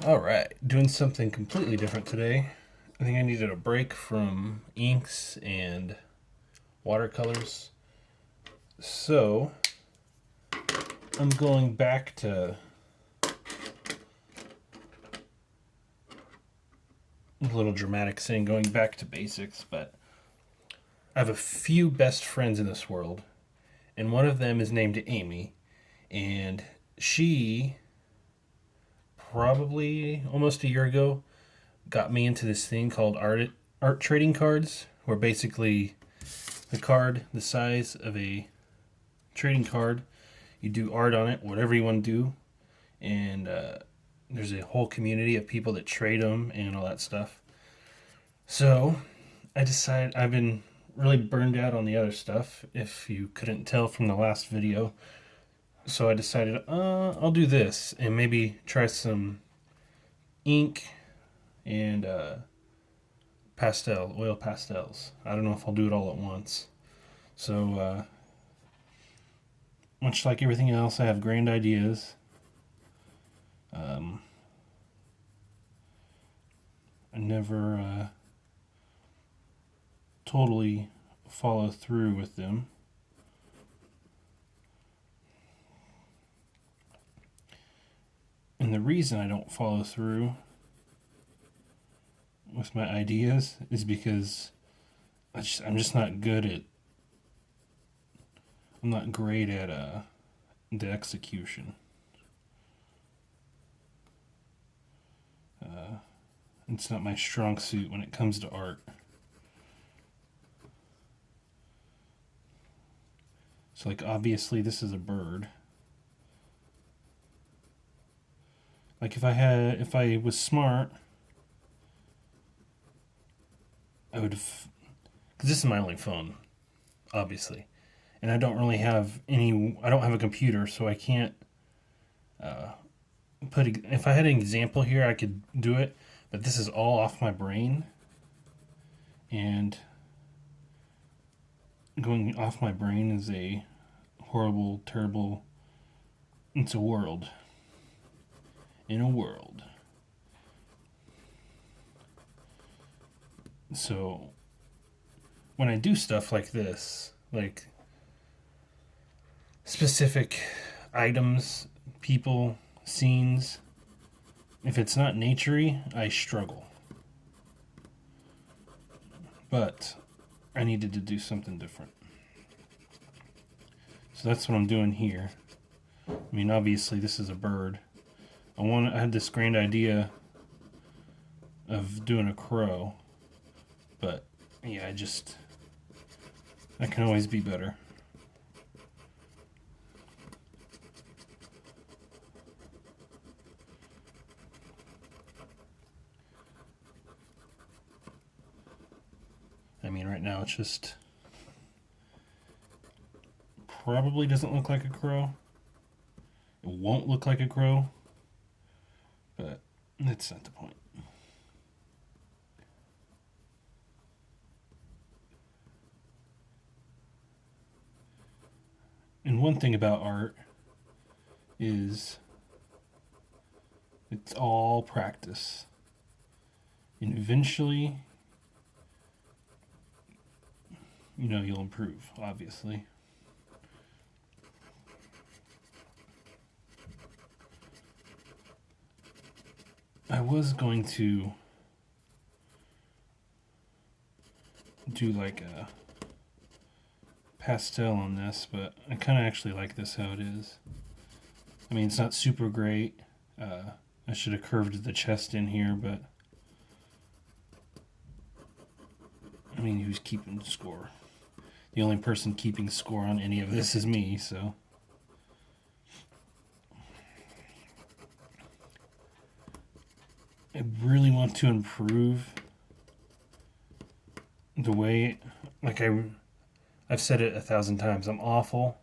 Alright, doing something completely different today. I think I needed a break from inks and watercolors. So, I'm going back to a little dramatic saying going back to basics, but I have a few best friends in this world, and one of them is named Amy, and she probably almost a year ago got me into this thing called art trading cards, where basically the card the size of a trading card. You do art on it, whatever you want to do, and there's a whole community of people that trade them and all that stuff. So I decided I've been really burned out on the other stuff, if you couldn't tell from the last video. So I decided I'll do this and maybe try some ink and oil pastels. I don't know if I'll do it all at once. So much like everything else, I have grand ideas. I never totally follow through with them. And the reason I don't follow through with my ideas is because I'm just not good at. I'm not great at the execution. It's not my strong suit when it comes to art. So, like, obviously, this is a bird. Like, if I was smart, I would have. Because this is my only phone, obviously. And I don't really have any. I don't have a computer, so I can't if I had an example here, I could do it, but this is all off my brain, and going off my brain is a horrible, terrible. It's a world. In a world. So, when I do stuff like this, like specific items, people, scenes, if it's not naturey, I struggle. But I needed to do something different. So that's what I'm doing here. I mean, obviously, this is a bird. I had this grand idea of doing a crow, but yeah, I can always be better. I mean, right now it's just probably doesn't look like a crow. It won't look like a crow, but that's not the point. And one thing about art is it's all practice. And eventually, you'll improve, obviously. I was going to do like a pastel on this, but I kind of actually like this how it is. I mean, it's not super great. I should have curved the chest in here, but I mean, who's keeping score? The only person keeping score on any of this is me, so. I really want to improve the way, like I've said it 1,000 times, I'm awful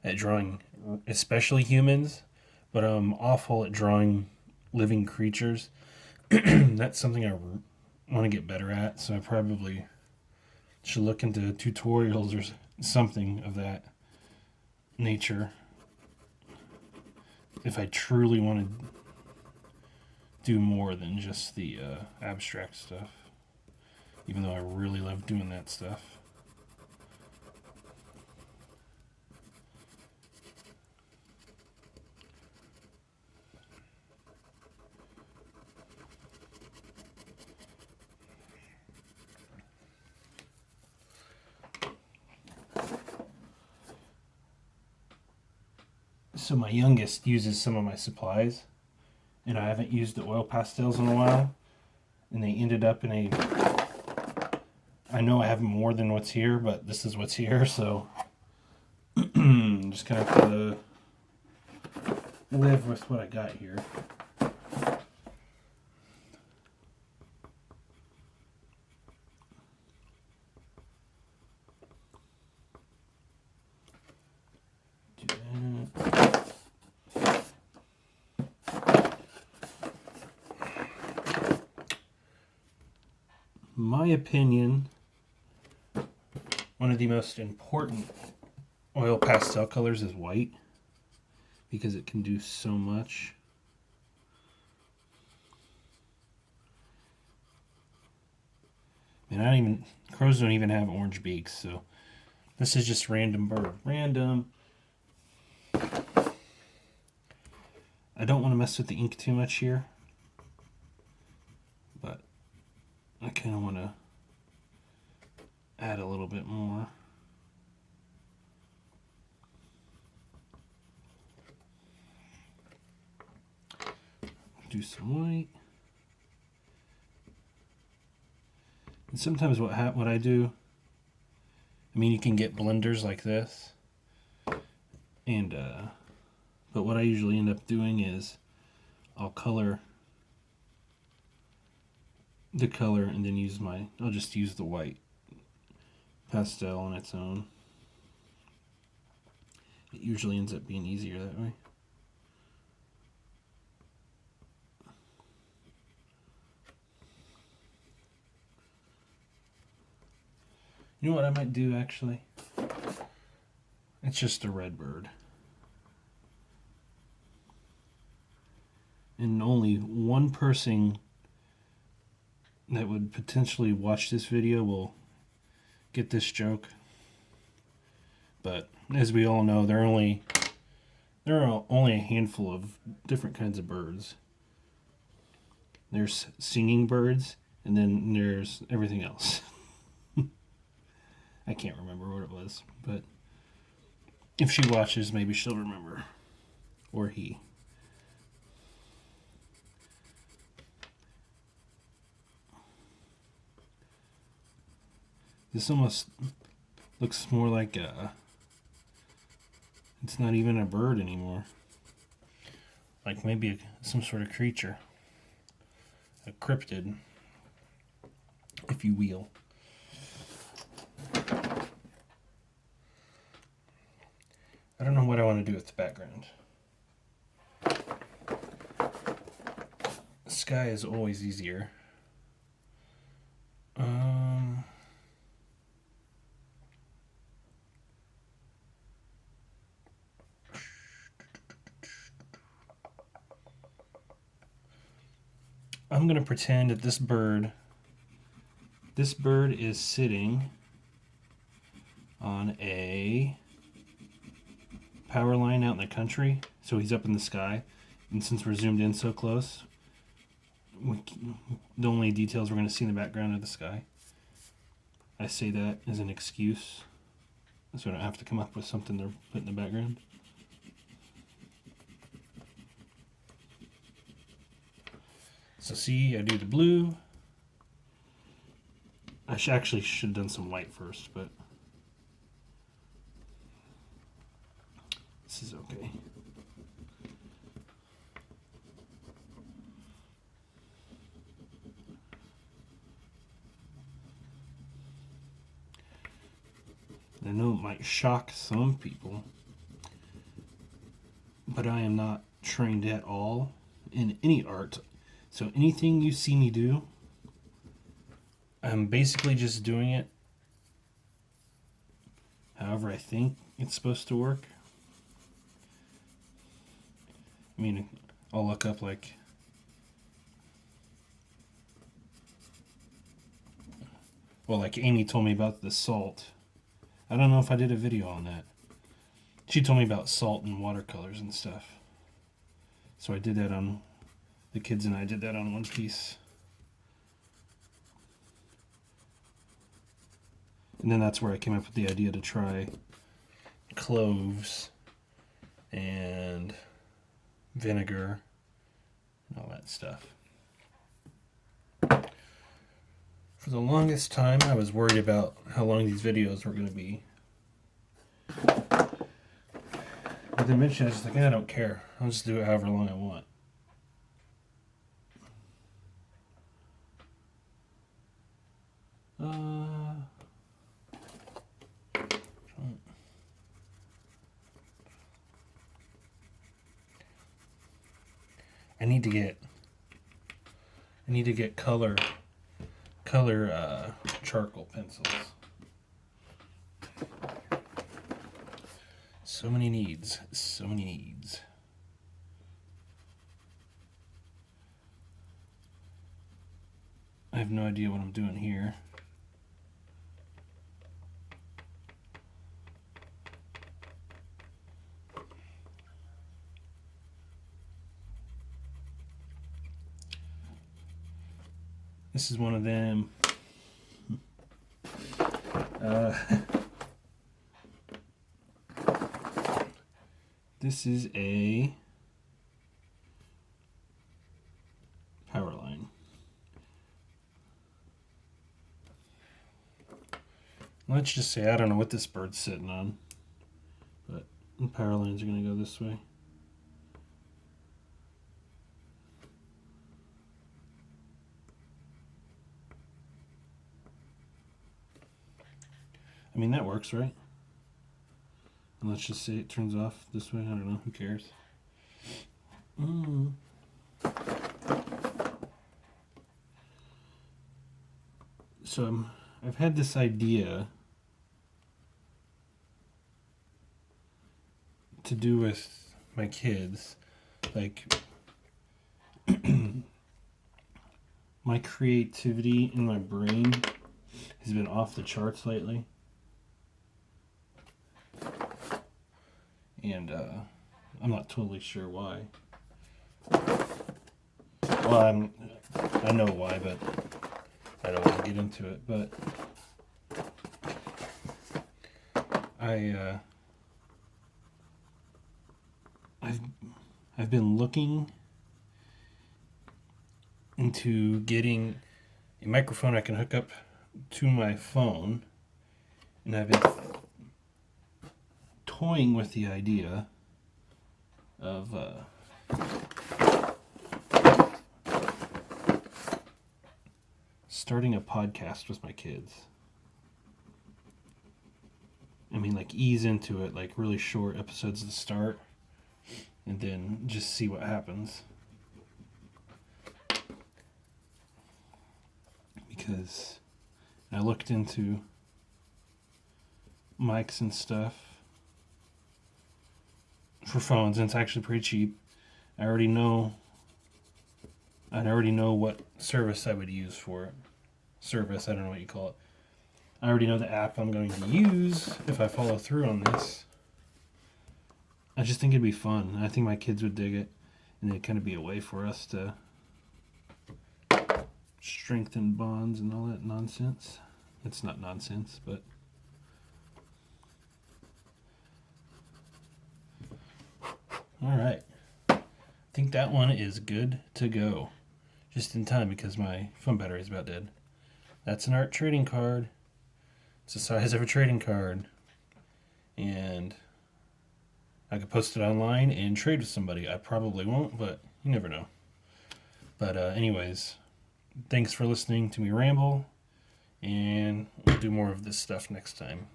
at drawing, especially humans, but I'm awful at drawing living creatures. That's something I want to get better at, so I probably should look into tutorials or something of that nature if I truly wanted do more than just the abstract stuff, even though I really love doing that stuff. So my youngest uses some of my supplies, and I haven't used the oil pastels in a while, and they ended up in a... I know I have more than what's here, but this is what's here, so I'm just gonna have to live with what I got here. Do that. My opinion, one of the most important oil pastel colors is white, because it can do so much. And crows don't even have orange beaks, so this is just random bird. Random. I don't want to mess with the ink too much here, but I kind of want to add a little bit more. Do some white. And sometimes what I do, I mean, you can get blenders like this, and but what I usually end up doing is I'll color the color and then I'll just use the white pastel on its own. It usually ends up being easier that way. You know what I might do actually? It's just a red bird. And only one person that would potentially watch this video will get this joke. But as we all know, there are only a handful of different kinds of birds. There's singing birds, and then there's everything else. I can't remember what it was, but if she watches, maybe she'll remember. Or he. This almost looks more like it's not even a bird anymore. Like maybe some sort of creature. A cryptid, if you will. I don't know what I want to do with the background. The sky is always easier. I'm going to pretend that this bird is sitting on a power line out in the country, so he's up in the sky, and since we're zoomed in so close, the only details we're going to see in the background are the sky. I say that as an excuse, so I don't have to come up with something to put in the background. So see, I do the blue. I actually should have done some white first, but this is okay. I know it might shock some people, but I am not trained at all in any art. So anything you see me do, I'm basically just doing it however I think it's supposed to work. I mean, I'll look up like Well, like Amy told me about the salt. I don't know if I did a video on that. She told me about salt and watercolors and stuff. So I did that on, the kids and I did that on one piece. And then that's where I came up with the idea to try cloves and vinegar and all that stuff. For the longest time, I was worried about how long these videos were going to be. But then eventually I was just like, I don't care. I'll just do it however long I want. I need to get color charcoal pencils. So many needs. I have no idea what I'm doing here. This is one of them. This is a power line. Let's just say I don't know what this bird's sitting on, but the power lines are going to go this way. I mean, that works, right? And let's just say it turns off this way. I don't know. Who cares? So I've had this idea to do with my kids. Like, my creativity in my brain has been off the charts lately. And I'm not totally sure why. Well, I know why, but I don't want to get into it. But I've been looking into getting a microphone I can hook up to my phone, and I've been toying with the idea of starting a podcast with my kids. I mean, like, ease into it, like really short episodes to start, and then just see what happens. Because I looked into mics and stuff for phones, and it's actually pretty cheap. I already know what service I would use for it. Service, I don't know what you call it. I already know the app I'm going to use if I follow through on this. I just think it'd be fun. I think my kids would dig it, and it'd kind of be a way for us to strengthen bonds and all that nonsense. It's not nonsense, but all right. I think that one is good to go. Just in time because my phone battery is about dead. That's an art trading card. It's the size of a trading card. And I could post it online and trade with somebody. I probably won't, but you never know. But anyways, thanks for listening to me ramble. And we'll do more of this stuff next time.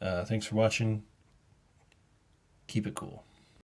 Thanks for watching. Keep it cool.